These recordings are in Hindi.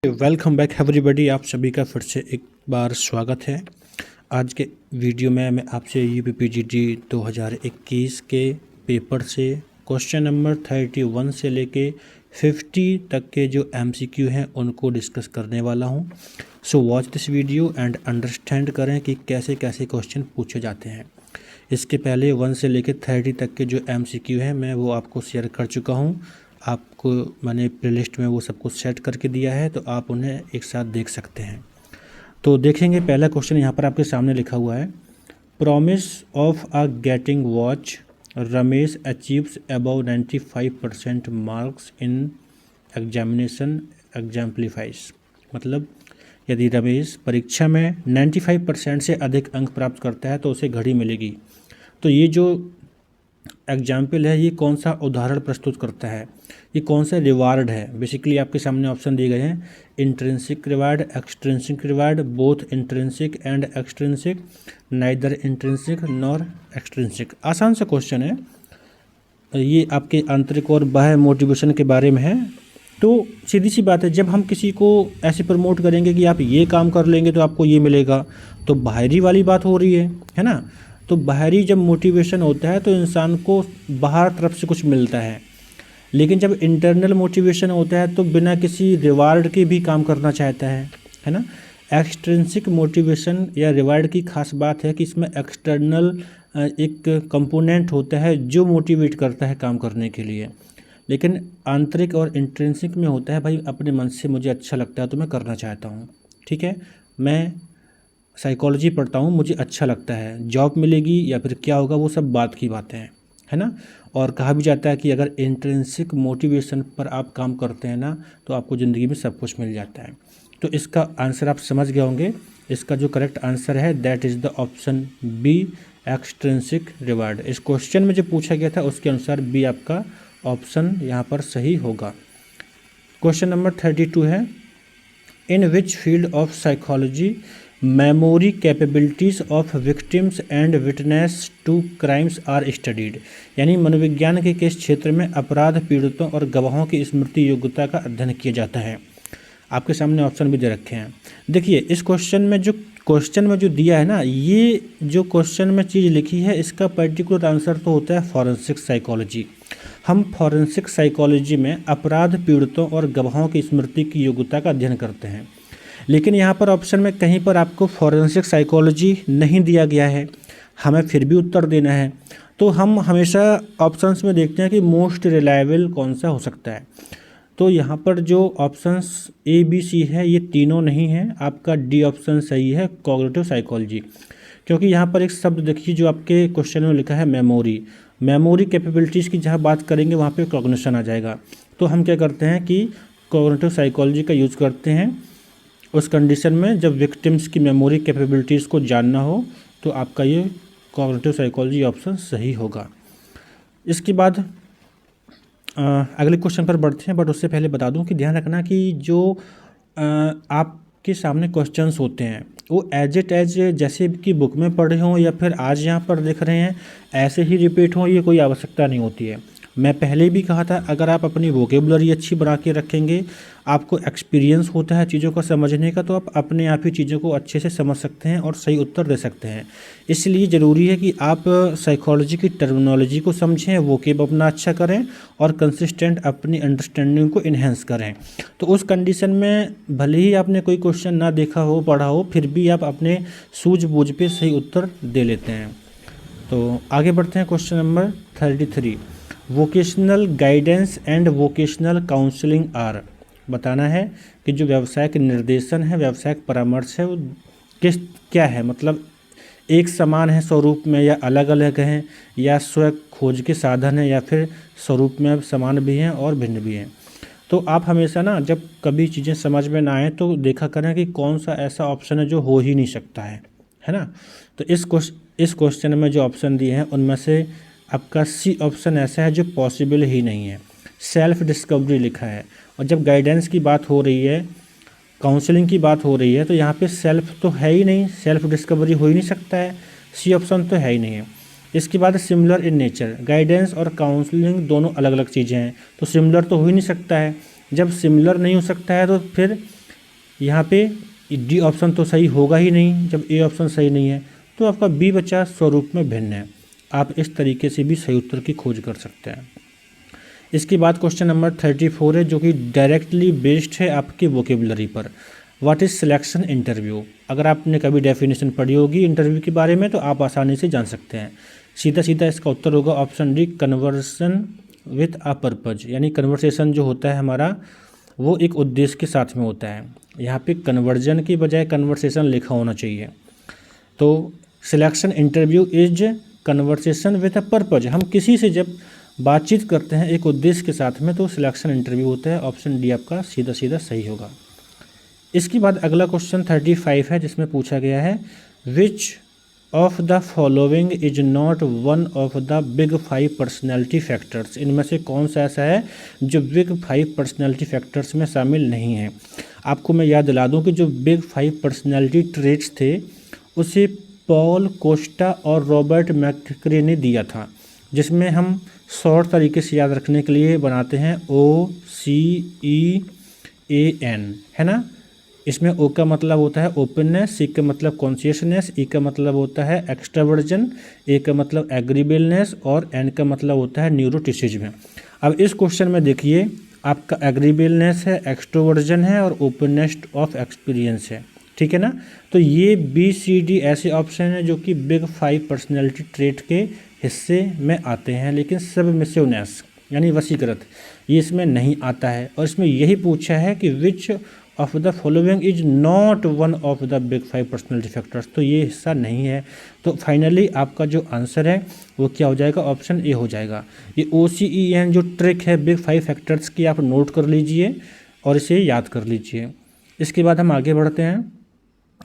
Welcome back everybody. आप सभी का फिर से एक बार स्वागत है। आज के वीडियो में मैं आपसे यूपीपीजीटी 2021 के पेपर से क्वेश्चन नंबर 31 से लेके 50 तक के जो एमसीक्यू हैं उनको डिस्कस करने वाला हूं। So watch this video and understand करें कि कैसे कैसे क्वेश्चन पूछे जाते हैं। इसके पहले 1 से लेकर 30 तक के जो एमसीक्यू हैं मैं वो आपको शेयर कर चुका हूँ। आपको मैंने प्लेलिस्ट में वो सब कुछ सेट करके दिया है, तो आप उन्हें एक साथ देख सकते हैं। तो देखेंगे पहला क्वेश्चन यहाँ पर आपके सामने लिखा हुआ है, promise of a getting watch Ramesh achieves above 95% marks in examination exemplifies. मतलब यदि रमेश परीक्षा में 95% से अधिक अंक प्राप्त करता है तो उसे घड़ी मिलेगी। तो ये जो एग्जाम्पल है ये कौन सा उदाहरण प्रस्तुत करता है, ये कौन सा रिवार्ड है। बेसिकली आपके सामने ऑप्शन दिए गए हैं, intrinsic reward, extrinsic reward, both intrinsic and extrinsic, neither intrinsic nor extrinsic. आसान सा क्वेश्चन है, ये आपके आंतरिक और बाह्य मोटिवेशन के बारे में है। तो सीधी सी बात है, जब हम किसी को ऐसे प्रमोट करेंगे कि आप ये काम कर लेंगे तो आपको ये मिलेगा, तो बाहरी वाली बात हो रही है ना। तो बाहरी जब मोटिवेशन होता है तो इंसान को बाहर तरफ से कुछ मिलता है, लेकिन जब इंटरनल मोटिवेशन होता है तो बिना किसी रिवार्ड के भी काम करना चाहता है ना। एक्सट्रिंसिक मोटिवेशन या रिवार्ड की खास बात है कि इसमें एक्सटर्नल एक कंपोनेंट होता है जो मोटिवेट करता है काम करने के लिए, लेकिन आंतरिक और इंट्रिंसिक में होता है भाई अपने मन से मुझे अच्छा लगता है तो मैं करना चाहता हूँ। ठीक है, मैं साइकोलॉजी पढ़ता हूँ, मुझे अच्छा लगता है, जॉब मिलेगी या फिर क्या होगा वो सब बात की बातें हैं, है ना। और कहा भी जाता है कि अगर इंट्रिंसिक मोटिवेशन पर आप काम करते हैं ना तो आपको ज़िंदगी में सब कुछ मिल जाता है। तो इसका आंसर आप समझ गए होंगे। इसका जो करेक्ट आंसर है that is the option B, extrinsic reward. इस क्वेश्चन में जो पूछा गया था उसके अनुसार बी आपका ऑप्शन यहाँ पर सही होगा। क्वेश्चन नंबर 32 है, in which field of psychology memory capabilities of victims and witness to crimes are studied. यानी मनोविज्ञान के किस क्षेत्र में अपराध पीड़ितों और गवाहों की स्मृति योग्यता का अध्ययन किया जाता है। आपके सामने ऑप्शन भी दे रखे हैं। देखिए इस क्वेश्चन में जो दिया है ना, ये जो क्वेश्चन में चीज़ लिखी है इसका पर्टिकुलर आंसर तो होता है फॉरेंसिक साइकोलॉजी। हम फॉरेंसिक साइकोलॉजी में अपराध पीड़ितों और गवाहों की स्मृति की योग्यता का अध्ययन करते हैं, लेकिन यहाँ पर ऑप्शन में कहीं पर आपको फॉरेंसिक साइकोलॉजी नहीं दिया गया है, हमें फिर भी उत्तर देना है। तो हम हमेशा ऑप्शंस में देखते हैं कि मोस्ट रिलायबल कौन सा हो सकता है। तो यहाँ पर जो ऑप्शंस ए बी सी है ये तीनों नहीं है, आपका डी ऑप्शन सही है, कॉग्निटिव साइकोलॉजी। क्योंकि यहाँ पर एक शब्द देखिए जो आपके क्वेश्चन में लिखा है मेमोरी कैपेबिलिटीज़ की जहाँ बात करेंगे वहाँ पे कॉग्निशन आ जाएगा। तो हम क्या करते हैं कि कॉग्निटिव साइकोलॉजी का यूज़ करते हैं उस कंडीशन में जब विक्टिम्स की मेमोरी कैपेबिलिटीज़ को जानना हो, तो आपका ये कॉग्निटिव साइकोलॉजी ऑप्शन सही होगा। इसके बाद अगले क्वेश्चन पर बढ़ते हैं, बट उससे पहले बता दूं कि ध्यान रखना कि जो आपके सामने क्वेश्चंस होते हैं वो एज इट एज जैसे कि बुक में पढ़े हों या फिर आज यहाँ पर देख रहे हैं ऐसे ही रिपीट हों, ये कोई आवश्यकता नहीं होती है। मैं पहले भी कहा था, अगर आप अपनी वोकेबुलरी अच्छी बना के रखेंगे, आपको एक्सपीरियंस होता है चीज़ों को समझने का, तो आप अपने आप ही चीज़ों को अच्छे से समझ सकते हैं और सही उत्तर दे सकते हैं। इसलिए ज़रूरी है कि आप साइकोलॉजी की टर्मिनोलॉजी को समझें, वोकेब अपना अच्छा करें और कंसिस्टेंट अपनी अंडरस्टैंडिंग को इन्हेंस करें। तो उस कंडीशन में भले ही आपने कोई क्वेश्चन ना देखा हो, पढ़ा हो, फिर भी आप अपने सूझबूझ पे सही उत्तर दे लेते हैं। तो आगे बढ़ते हैं, question number 33, vocational guidance and vocational counselling are. बताना है कि जो व्यावसायिक निर्देशन है, व्यावसायिक परामर्श है, वो क्या है, मतलब एक समान है स्वरूप में या अलग अलग हैं, या स्व खोज के साधन है, या फिर स्वरूप में समान भी हैं और भिन्न भी हैं। तो आप हमेशा ना जब कभी चीज़ें समझ में ना आए तो देखा करें कि कौन सा ऐसा ऑप्शन है जो हो ही नहीं सकता है ना। तो इस क्वेश्चन में जो ऑप्शन दिए हैं उनमें से आपका सी ऑप्शन ऐसा है जो पॉसिबल ही नहीं है। सेल्फ डिस्कवरी लिखा है, और जब गाइडेंस की बात हो रही है, काउंसलिंग की बात हो रही है, तो यहाँ पे सेल्फ तो है ही नहीं, सेल्फ डिस्कवरी हो ही नहीं सकता है, सी ऑप्शन तो है ही नहीं है। इसके बाद सिमिलर इन नेचर, गाइडेंस और काउंसलिंग दोनों अलग अलग चीज़ें हैं, तो सिमिलर तो हो ही नहीं सकता है। जब सिमिलर नहीं हो सकता है तो फिर यहाँ पे डी ऑप्शन तो सही होगा ही नहीं, जब ए ऑप्शन सही नहीं है तो आपका बी बचा स्वरूप में भिन्न है। आप इस तरीके से भी सही उत्तर की खोज कर सकते हैं। इसके बाद क्वेश्चन नंबर 34 है जो कि डायरेक्टली बेस्ड है आपकी वोकेबलरी पर। What is selection interview? अगर आपने कभी डेफिनेशन पढ़ी होगी इंटरव्यू के बारे में तो आप आसानी से जान सकते हैं। सीधा सीधा इसका उत्तर होगा option D, conversion with a purpose. यानी कन्वर्सेशन जो होता है हमारा वो एक उद्देश्य के साथ में होता है। यहाँ पे कन्वर्जन की बजाय कन्वर्सेशन लिखा होना चाहिए। तो selection interview is conversation with a purpose. हम किसी से जब बातचीत करते हैं एक उद्देश्य के साथ में तो सिलेक्शन इंटरव्यू होता है। ऑप्शन डी आपका सीधा सीधा सही होगा। इसके बाद अगला क्वेश्चन 35 है जिसमें पूछा गया है विच of the following is not one of the big 5 personality factors. इनमें से कौन सा ऐसा है जो बिग 5 पर्सनैलिटी फैक्टर्स में शामिल नहीं है। आपको मैं याद दिला दूं कि जो बिग 5 पर्सनैलिटी ट्रेट्स थे उसे पॉल कोस्टा और रॉबर्ट मैकक्रे ने दिया था, जिसमें हम शॉर्ट तरीके से याद रखने के लिए बनाते हैं OCEAN, है ना। इसमें ओ का मतलब होता है ओपननेस, सी का मतलब कॉन्शियसनेस, ई का मतलब होता है एक्सट्रावर्जन, ए का मतलब एग्रीबलनेस और एन का मतलब होता है न्यूरोटिसिज्म। अब इस क्वेश्चन में देखिए आपका एग्रीबलनेस है, एक्सट्रोवर्जन है और ओपननेस ऑफ एक्सपीरियंस है, ठीक है ना। तो ये BCD ऐसे ऑप्शन हैं जो कि बिग 5 पर्सनैलिटी ट्रेट के हिस्से में आते हैं, लेकिन सबमिसिवनेस यानी वशीकृत ये इसमें नहीं आता है। और इसमें यही पूछा है कि विच of the following is not one of the big 5 personality factors, तो ये हिस्सा नहीं है। तो फाइनली आपका जो आंसर है वो क्या हो जाएगा, ऑप्शन ए हो जाएगा। ये OCEAN जो ट्रिक है बिग 5 फैक्टर्स की आप नोट कर लीजिए और इसे याद कर लीजिए। इसके बाद हम आगे बढ़ते हैं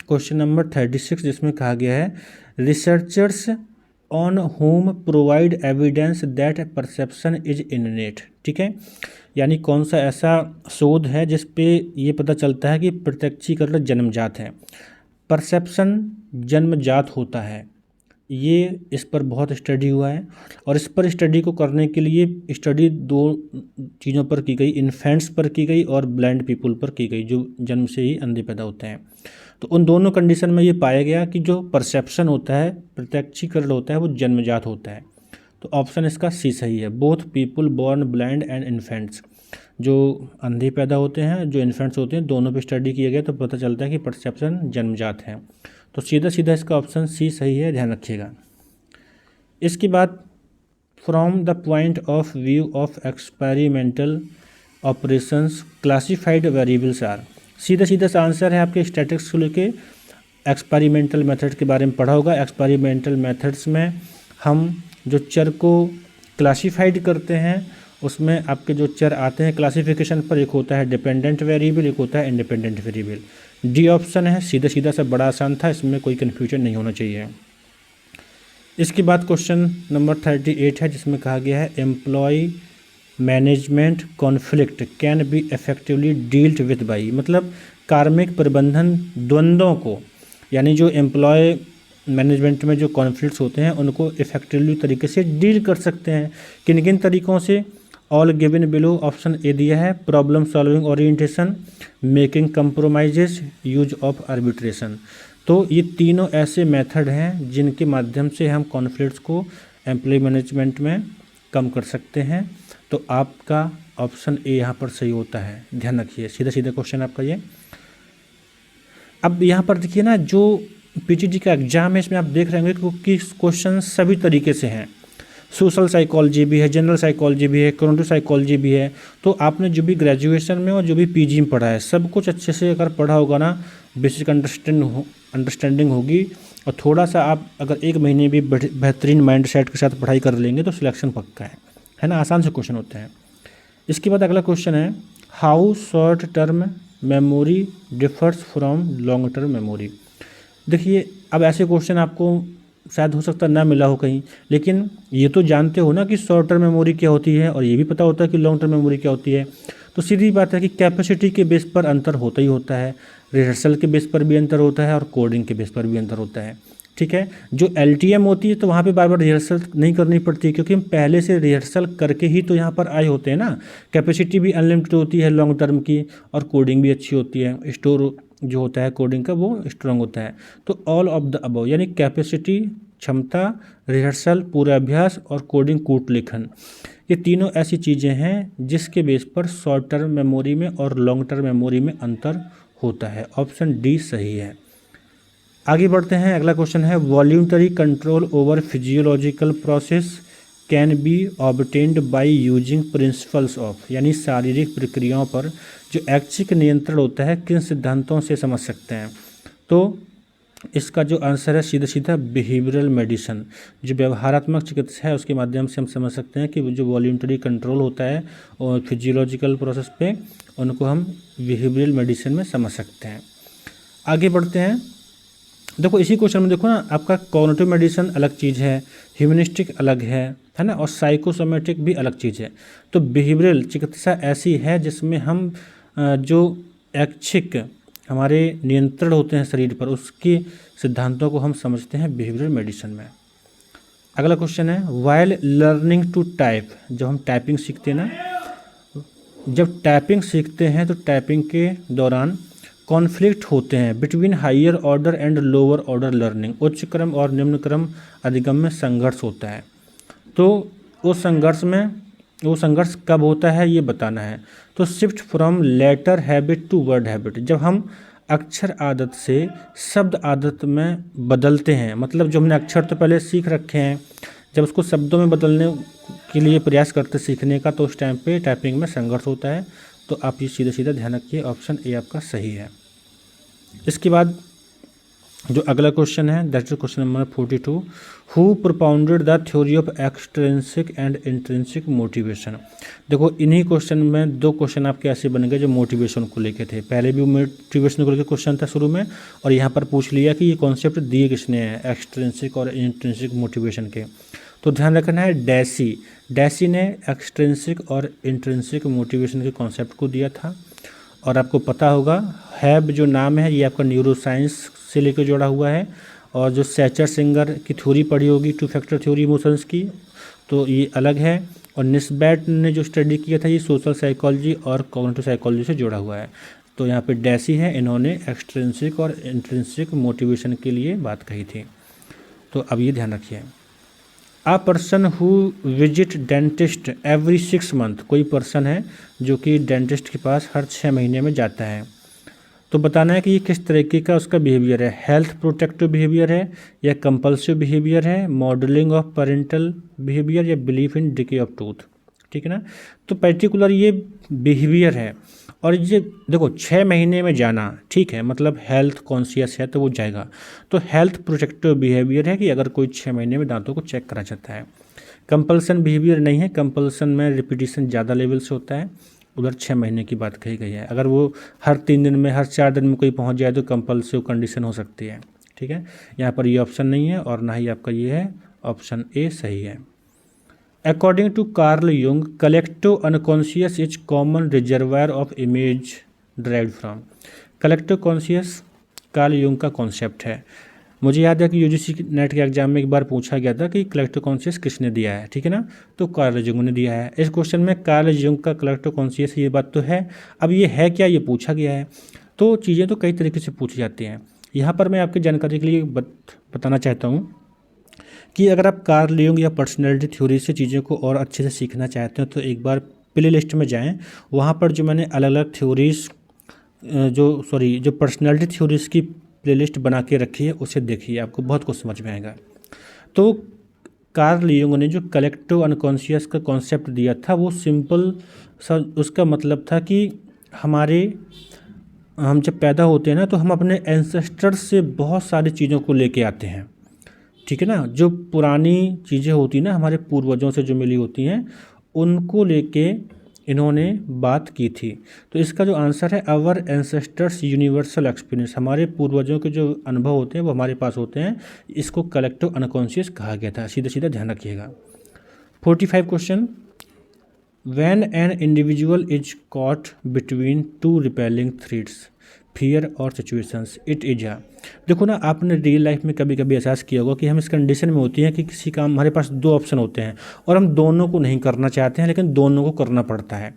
क्वेश्चन नंबर 36 जिसमें कहा गया है researchers on home provide evidence that perception is innate. ठीक है, यानी कौन सा ऐसा शोध है जिस पे ये पता चलता है कि प्रत्यक्षीकरण जन्मजात है, परसेप्शन जन्मजात होता है। ये इस पर बहुत स्टडी हुआ है और इस पर स्टडी को करने के लिए स्टडी 2 चीज़ों पर की गई, इन्फेंट्स पर की गई और ब्लाइंड पीपल पर की गई जो जन्म से ही अंधे पैदा होते हैं। तो उन दोनों कंडीशन में ये पाया गया कि जो परसेप्शन होता है, प्रत्यक्षीकरण होता है, वो जन्मजात होता है। तो ऑप्शन इसका सी सही है। Both people born blind and infants, जो अंधे पैदा होते हैं, जो इन्फेंट्स होते हैं, दोनों पे स्टडी किया गया तो पता चलता है कि परसेप्शन जन्मजात है। तो सीधा सीधा इसका ऑप्शन सी सही है, ध्यान रखिएगा। इसके बाद from the point of view of experimental operations classified variables are. सीधा सीधा सा आंसर है आपके स्टैटिस्टिक्स को लेके एक्सपेरिमेंटल मेथड के बारे में पढ़ा होगा। एक्सपेरिमेंटल मेथड्स में हम जो चर को क्लासिफाइड करते हैं उसमें आपके जो चर आते हैं क्लासिफिकेशन पर, एक होता है डिपेंडेंट वेरिएबल, एक होता है इंडिपेंडेंट वेरिएबल। डी ऑप्शन है, सीधा सीधा सा बड़ा आसान था, इसमें कोई कन्फ्यूजन नहीं होना चाहिए। इसके बाद क्वेश्चन नंबर 38 है जिसमें कहा गया है employ management conflict can be effectively dealt with by. मतलब कार्मिक प्रबंधन द्वंद्वों को, यानी जो एम्प्लॉय मैनेजमेंट में जो कॉन्फ्लिक्ट्स होते हैं उनको इफेक्टिवली तरीके से डील कर सकते हैं। किन किन तरीक़ों से, all given below option A दिया है, problem solving orientation, making compromises, use of arbitration. तो ये तीनों ऐसे मेथड हैं जिनके माध्यम से हम कॉन्फ्लिक्ट्स को एम्प्लॉय मैनेजमेंट में कम कर सकते हैं। तो आपका ऑप्शन ए यहाँ पर सही होता है, ध्यान रखिए। सीधा सीधा क्वेश्चन आपका ये। अब यहाँ पर देखिए ना, जो पीजीटी का एग्जाम है इसमें आप देख रहे होंगे कि क्वेश्चन सभी तरीके से हैं। सोशल साइकोलॉजी भी है, जनरल साइकोलॉजी भी है, कॉग्निटिव साइकोलॉजी भी है। तो आपने जो भी ग्रेजुएशन में और जो भी पीजी में पढ़ा है सब कुछ अच्छे से अगर पढ़ा होगा ना, बेसिक अंडरस्टैंडिंग होगी और थोड़ा सा आप अगर 1 महीने भी बेहतरीन माइंड सेट के साथ पढ़ाई कर लेंगे तो सिलेक्शन पक्का है ना। आसान से क्वेश्चन होते हैं। इसके बाद अगला क्वेश्चन है how short term memory differs from long term memory. देखिए, अब ऐसे क्वेश्चन आपको शायद हो सकता ना मिला हो कहीं, लेकिन ये तो जानते हो ना कि शॉर्ट टर्म मेमोरी क्या होती है और ये भी पता होता है कि लॉन्ग टर्म मेमोरी क्या होती है। तो सीधी बात है कि कैपेसिटी के बेस पर अंतर होता ही होता है, रिहर्सल के बेस पर भी अंतर होता है और कोडिंग के बेस पर भी अंतर होता है। ठीक है। जो LTM होती है तो वहाँ पे बार बार रिहर्सल नहीं करनी पड़ती, क्योंकि हम पहले से रिहर्सल करके ही तो यहाँ पर आए होते हैं ना। कैपेसिटी भी अनलिमिटेड होती है लॉन्ग टर्म की, और कोडिंग भी अच्छी होती है, स्टोर जो होता है कोडिंग का वो स्ट्रांग होता है। तो ऑल ऑफ द अबव यानी कैपेसिटी, क्षमता, रिहर्सल, पूरा अभ्यास और कोडिंग कूट लेखन, ये तीनों ऐसी चीज़ें हैं जिसके बेस पर शॉर्ट टर्म मेमोरी में और लॉन्ग टर्म मेमोरी में अंतर होता है। ऑप्शन डी सही है। आगे बढ़ते हैं। अगला क्वेश्चन है voluntary control over physiological process can be obtained by using principles of, यानी शारीरिक प्रक्रियाओं पर जो ऐच्छिक नियंत्रण होता है किन सिद्धांतों से समझ सकते हैं। तो इसका जो आंसर है सीधा सीधा बिहेवियरल मेडिसिन, जो व्यवहारात्मक चिकित्सा है उसके माध्यम से हम समझ सकते हैं कि जो वॉल्यूंटरी कंट्रोल होता है और फिजियोलॉजिकल प्रोसेस पे, उनको हम बिहेवियरल मेडिसिन में समझ सकते हैं। आगे बढ़ते हैं। देखो इसी क्वेश्चन में देखो ना, आपका कॉग्निटिव मेडिसिन अलग चीज़ है, ह्यूमनिस्टिक अलग है ना, और साइकोसोमेटिक भी अलग चीज़ है। तो बिहेवियरल चिकित्सा ऐसी है जिसमें हम जो ऐच्छिक हमारे नियंत्रण होते हैं शरीर पर, उसके सिद्धांतों को हम समझते हैं बिहेवियरल मेडिसिन में। अगला क्वेश्चन है वाइल लर्निंग टू टाइप, जब हम टाइपिंग सीखते हैं ना, जब टाइपिंग सीखते हैं तो टाइपिंग के दौरान कॉन्फ्लिक्ट होते हैं between higher order and lower order learning, उच्च क्रम और निम्न क्रम अधिगम में संघर्ष होता है। तो वो संघर्ष कब होता है ये बताना है। तो shift from letter habit to word habit, जब हम अक्षर आदत से शब्द आदत में बदलते हैं, मतलब जो हमने अक्षर तो पहले सीख रखे हैं, जब उसको शब्दों में बदलने के लिए प्रयास करते सीखने का, तो उस टाइम पे टाइपिंग में संघर्ष होता है। तो आप ये सीधा सीधा ध्यान रखिए, ऑप्शन ए आपका सही है। इसके बाद जो अगला क्वेश्चन है that is question number 42, who propounded the theory of extrinsic and intrinsic motivation. देखो इन्हीं क्वेश्चन में दो क्वेश्चन आपके ऐसे बन गए जो मोटिवेशन को लेके थे। पहले भी मोटिवेशन को लेकर क्वेश्चन था शुरू में, और यहाँ पर पूछ लिया कि ये कॉन्सेप्ट दिए किसने हैं एक्सट्रिंसिक और इंट्रिंसिक मोटिवेशन के। तो ध्यान रखना है डैसी ने एक्सट्रिंसिक और इंट्रिंसिक मोटिवेशन के कॉन्सेप्ट को दिया था। और आपको पता होगा हैब जो नाम है ये आपका न्यूरोसाइंस से लेकर जोड़ा हुआ है, और जो सैचर सिंगर की थ्योरी पढ़ी होगी टू फैक्टर थ्योरी इमोशंस की, तो ये अलग है। और निस्बैट ने जो स्टडी किया था ये सोशल साइकोलॉजी और कॉग्निटिव साइकोलॉजी से जुड़ा हुआ है। तो यहाँ पे डैसी है, इन्होंने एक्सट्रिंसिक और इंट्रिंसिक मोटिवेशन के लिए बात कही थी। तो अब ये ध्यान रखिए। A person who visit dentist every 6 month, कोई पर्सन है जो कि डेंटिस्ट के पास हर 6 महीने में जाता है। तो बताना है कि ये किस तरीके का उसका बिहेवियर है, हेल्थ प्रोटेक्टिव बिहेवियर है या कंपल्सिव बिहेवियर है, मॉडलिंग ऑफ पेरेंटल बिहेवियर या belief in decay of tooth. ठीक है ना। तो पर्टिकुलर ये बिहेवियर है, और ये देखो 6 महीने में जाना, ठीक है, मतलब हेल्थ कॉन्शियस है तो वो जाएगा। तो हेल्थ प्रोटेक्टिव बिहेवियर है कि अगर कोई 6 महीने में दांतों को चेक करा जाता है। कंपल्सन बिहेवियर नहीं है, कंपल्सन में रिपीटिशन ज़्यादा लेवल से होता है, उधर 6 महीने की बात कही गई है। अगर वो हर 3 दिन में हर 4 दिन में कोई पहुंच जाए तो कंपल्सिव कंडीशन हो सकती है। ठीक है, यहाँ पर ये ऑप्शन नहीं है और ना ही आपका ये है, ऑप्शन ए सही है। According to Carl Jung collective unconscious is common reservoir of image derived from. Collective conscious Carl Jung का कॉन्सेप्ट है। मुझे याद है कि यूजीसी नेट के एग्जाम में एक बार पूछा गया था कि कलेक्टिव कॉन्शियस किसने दिया है, ठीक है ना, तो कार्ल युंग ने दिया है। इस क्वेश्चन में कार्ल युंग का कलेक्टिव कॉन्शियस ये बात तो है, अब ये है क्या ये पूछा गया है। तो चीज़ें तो कई तरीके से पूछी जाती हैं। यहाँ पर मैं आपकी जानकारी के लिए बताना चाहता हूँ कि अगर आप कार्ल युंग या पर्सनैलिटी थ्योरी से चीज़ों को और अच्छे से सीखना चाहते हैं तो एक बार प्ले लिस्ट में जाएँ, वहाँ पर जो मैंने अलग अलग थ्योरीज जो पर्सनैलिटी थ्योरीज की प्लेलिस्ट बना के रखी है उसे देखिए, आपको बहुत कुछ समझ में आएगा। तो कार्ल युंग ने जो कलेक्टिव अनकॉन्शियस का कॉन्सेप्ट दिया था वो सिंपल सा, उसका मतलब था कि हम जब पैदा होते हैं ना तो हम अपने एंसेस्टर्स से बहुत सारी चीज़ों को लेके आते हैं। ठीक है ना, जो पुरानी चीज़ें होती हैं ना हमारे पूर्वजों से जो मिली होती हैं उनको लेके इन्होंने बात की थी। तो इसका जो आंसर है अवर एंसेस्टर्स यूनिवर्सल एक्सपीरियंस, हमारे पूर्वजों के जो अनुभव होते हैं वो हमारे पास होते हैं, इसको कलेक्टिव अनकॉन्शियस कहा गया था। सीधा सीधा ध्यान रखिएगा। 45 question, when an individual is caught between 2 repelling threads, fear और सिचुएशंस इट इज अ। देखो ना, आपने रियल लाइफ में कभी कभी एहसास किया होगा कि हम इस कंडीशन में होती हैं कि किसी काम, हमारे पास दो ऑप्शन होते हैं और हम दोनों को नहीं करना चाहते हैं, लेकिन दोनों को करना पड़ता है।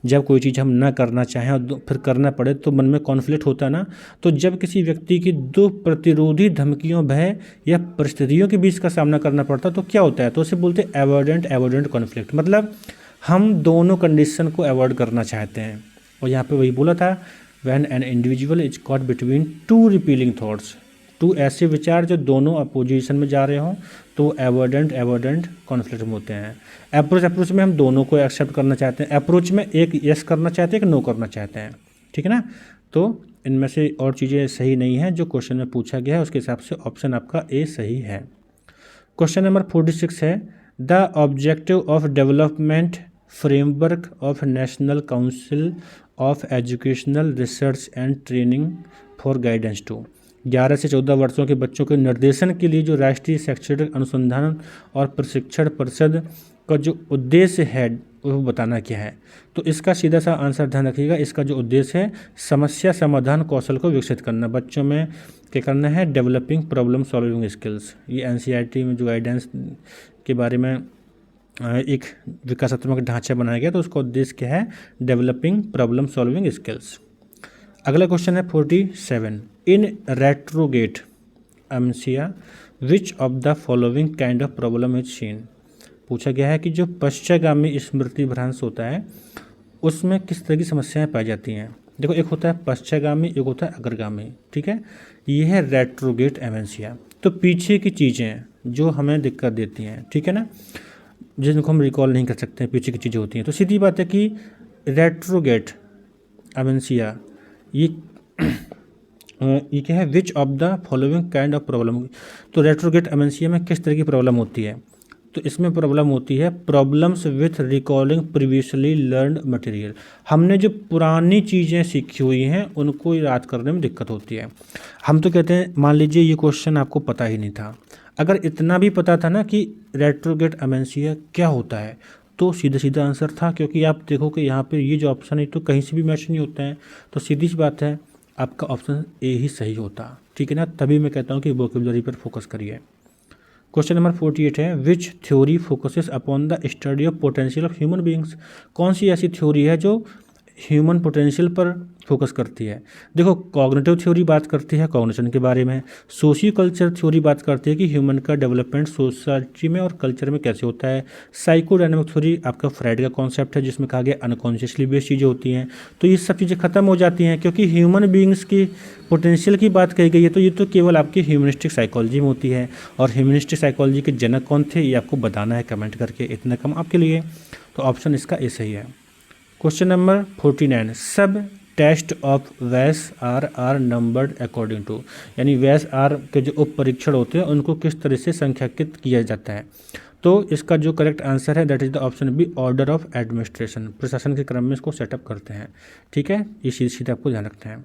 जब कोई चीज़ हम ना करना चाहें और फिर करना पड़े तो मन में कॉन्फ्लिक्ट होता है ना। तो जब किसी व्यक्ति की दो प्रतिरोधी धमकियों, भय या परिस्थितियों के बीच का सामना करना पड़ता है तो क्या होता है, तो उसे बोलते हैं एवॉइडेंट कॉन्फ्लिक्ट। मतलब हम दोनों कंडीशन को अवॉइड करना चाहते हैं। और यहाँ पे वही बोला था, when an individual is caught between two repelling thoughts, two ऐसे विचार जो दोनों अपोजिशन में जा रहे हों, तो एवॉइडेंट कॉन्फ्लिक्ट में होते हैं। अप्रोच में हम दोनों को एक्सेप्ट करना चाहते हैं। अप्रोच में एक यस करना चाहते हैं, एक नो करना चाहते हैं, ठीक है ना। तो इनमें से और चीज़ें सही नहीं हैं जो क्वेश्चन में पूछा गया है, उसके हिसाब से ऑप्शन आपका ए सही है। क्वेश्चन नंबर 46 है, the objective of development framework of national council of educational research and training for guidance to. 11 से 14 वर्षों के बच्चों के निर्देशन के लिए जो राष्ट्रीय शैक्षणिक अनुसंधान और प्रशिक्षण परिषद का जो उद्देश्य है वो बताना क्या है। तो इसका सीधा सा आंसर ध्यान रखिएगा, इसका जो उद्देश्य है समस्या समाधान कौशल को विकसित करना, बच्चों में क्या करना है, डेवलपिंग प्रॉब्लम सॉल्विंग स्किल्स। ये NCERT में जो गाइडेंस के बारे में एक विकासात्मक ढांचा बनाया गया, तो उसका उद्देश्य क्या है, डेवलपिंग प्रॉब्लम सॉल्विंग स्किल्स। अगला क्वेश्चन है 47, in retrograde amnesia which of the following kind of problem is seen. पूछा गया है कि जो पश्चागामी स्मृति भ्रंश होता है उसमें किस तरह की समस्याएं पाई जाती हैं। देखो, एक होता है पश्चागामी, एक होता है अग्रगामी, ठीक है। ये है रेट्रोगेट एमेंसिया, तो पीछे की चीज़ें जो हमें दिक्कत देती हैं, ठीक है ना, जिनको हम रिकॉल नहीं कर सकते हैं, पीछे की चीज़ें होती हैं। तो सीधी बात है कि रेट्रोगेट एमेंसिया ये क्या है, विच of the following kind of problem. तो रेट्रोगेट एमेंसिया में किस तरह की प्रॉब्लम होती है, तो इसमें प्रॉब्लम होती है problems with recalling previously learned material. हमने जो पुरानी चीज़ें सीखी हुई हैं उनको याद करने में दिक्कत होती है। हम तो कहते हैं, मान लीजिए ये क्वेश्चन आपको पता ही नहीं था, अगर इतना भी पता था ना कि रेट्रोगेट एमेंसिया क्या होता है तो सीधा सीधा आंसर था, क्योंकि आप देखो कि यहाँ पे ये जो ऑप्शन है तो कहीं से भी मैच नहीं होता है, तो सीधी सी बात है आपका ऑप्शन ए ही सही होता, ठीक है ना। तभी मैं कहता हूँ कि वोकैबुलरी पर फोकस करिए। क्वेश्चन नंबर 48 है, विच theory focuses upon the study of potential of human beings. कौन सी ऐसी थ्योरी है जो ह्यूमन पोटेंशियल पर फोकस करती है। देखो, कॉग्निटिव थ्योरी बात करती है कॉग्निशन के बारे में, सोशियो कल्चर थ्योरी बात करती है कि ह्यूमन का डेवलपमेंट सोसाइटी में और कल्चर में कैसे होता है। साइकोडायनेमिक थ्योरी आपका फ्राइड का कॉन्सेप्ट है जिसमें कहा गया अनकॉन्शियसली बेस्ड चीज़ें होती हैं। तो ये सब चीज़ें खत्म हो जाती हैं क्योंकि ह्यूमन बींग्स की पोटेंशियल की बात कही गई है, तो ये तो केवल आपकी ह्यूमनिस्टिक साइकोलॉजी में होती है। और ह्यूमनिस्टिक साइकोलॉजी के जनक कौन थे ये आपको बताना है कमेंट करके, इतना कम आपके लिए। तो ऑप्शन इसका ए सही है। क्वेश्चन नंबर 49, सब टेस्ट ऑफ वैस आर नंबर्ड अकॉर्डिंग टू, यानी वैस आर के जो उप परीक्षण होते हैं उनको किस तरह से संख्याकित किया जाता है। तो इसका जो करेक्ट आंसर है that is the option B, order of administration, प्रशासन के क्रम में इसको सेटअप करते हैं, ठीक है। ये सीधे आपको ध्यान रखते हैं।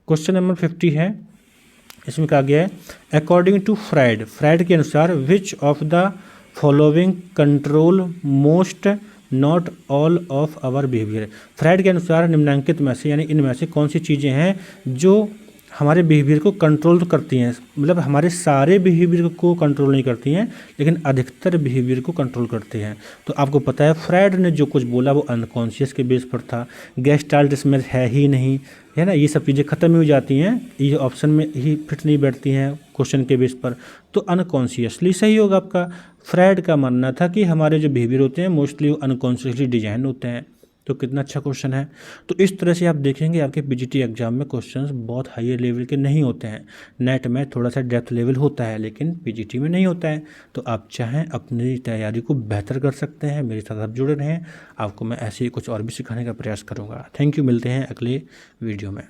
क्वेश्चन नंबर 50 है, इसमें कहा गया है अकॉर्डिंग टू फ्राइड के अनुसार which of the following control most not all of our behaviour. Freud के अनुसार निम्नांकित में से यानी इनमें से कौन सी चीज़ें हैं जो हमारे बिहेवियर को कंट्रोल तो करती हैं, मतलब हमारे सारे बिहेवियर को कंट्रोल नहीं करती हैं लेकिन अधिकतर बिहेवियर को कंट्रोल करती हैं। तो आपको पता है फ्राइड ने जो कुछ बोला वो अनकॉन्शियस के बेस पर था, गेस्टाल्ट इसमें है ही नहीं, है ना। ये सब चीज़ें खत्म ही हो जाती हैं, ये ऑप्शन में ही फिट नहीं बैठती हैं क्वेश्चन के बेस पर, तो अनकॉन्शियसली सही होगा आपका। फ्राइड का मानना था कि हमारे जो बिहेवियर होते हैं मोस्टली वो अनकॉन्शियसली डिजाइन होते हैं। तो कितना अच्छा क्वेश्चन है। तो इस तरह से आप देखेंगे आपके पीजीटी एग्जाम में क्वेश्चंस बहुत हाई लेवल के नहीं होते हैं। नेट में थोड़ा सा डेप्थ लेवल होता है लेकिन पीजीटी में नहीं होता है। तो आप चाहें अपनी तैयारी को बेहतर कर सकते हैं, मेरे साथ आप जुड़े रहें, आपको मैं ऐसे ही कुछ और भी सिखाने का प्रयास करूँगा। थैंक यू, मिलते हैं अगले वीडियो में।